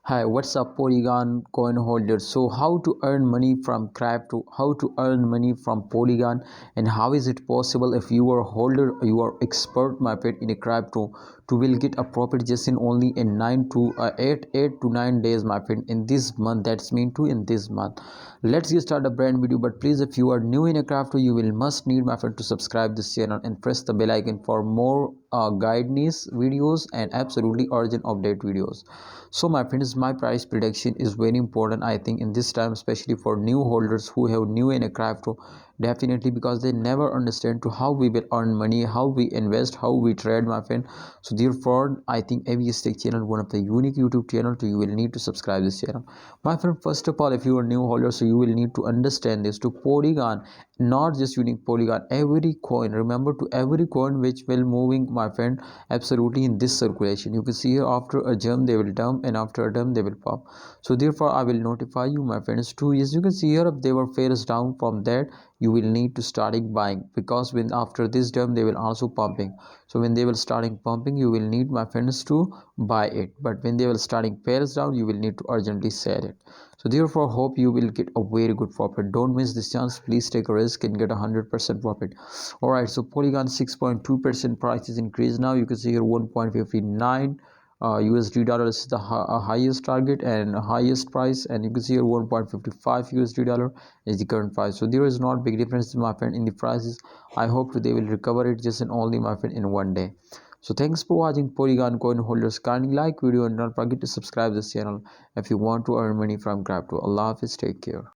Hi, what's up, Polygon coin holders? So, how to earn money from crypto? How to earn money from Polygon, and how is it possible if you are a holder, you are expert, my friend, in a crypto, to will get a profit just in only in 8 to 9 days, my friend, in this month. That's mean to in this month. Let's get started a brand video. But please, if you are new in a crypto, you will must need, my friend, to subscribe this channel and press the bell icon for more guidance videos and absolutely urgent update videos. So my friends, my price prediction is very important, I think, in this time, especially for new holders who have new in a crypto. Definitely, because they never understand to how we will earn money, how we invest, how we trade, my friend. So therefore, I think AV Stake channel, one of the unique YouTube channel, so you will need to subscribe this channel, my friend. First of all, if you are new holder, so you will need to understand this to Polygon, not just unique Polygon, every coin, remember, to every coin which will moving, my friend, absolutely in this circulation. You can see here, after a jump they will dump, and after a dump they will pop. So therefore I will notify you, my friends, too. As you can see here, if they were fails down from that, you will need to starting buying, because when after this dump they will also pumping. So when they will starting pumping, you will need, my friends, to buy it. But when they will starting fails down, you will need to urgently sell it. So therefore, hope you will get a very good profit. Don't miss this chance. Please take a risk and get 100% profit. All right, so Polygon 6.2% price is increased now. You can see here 1.59 USD dollar is the highest target and highest price, and you can see here 1.55 USD dollar is the current price. So there is not big difference, my friend, in the prices. I hope they will recover it just in only, my friend, in one day. So thanks for watching, Polygon coin holders. Kindly like video and don't forget to subscribe this channel if you want to earn money from crypto. Allah Hafiz, take care.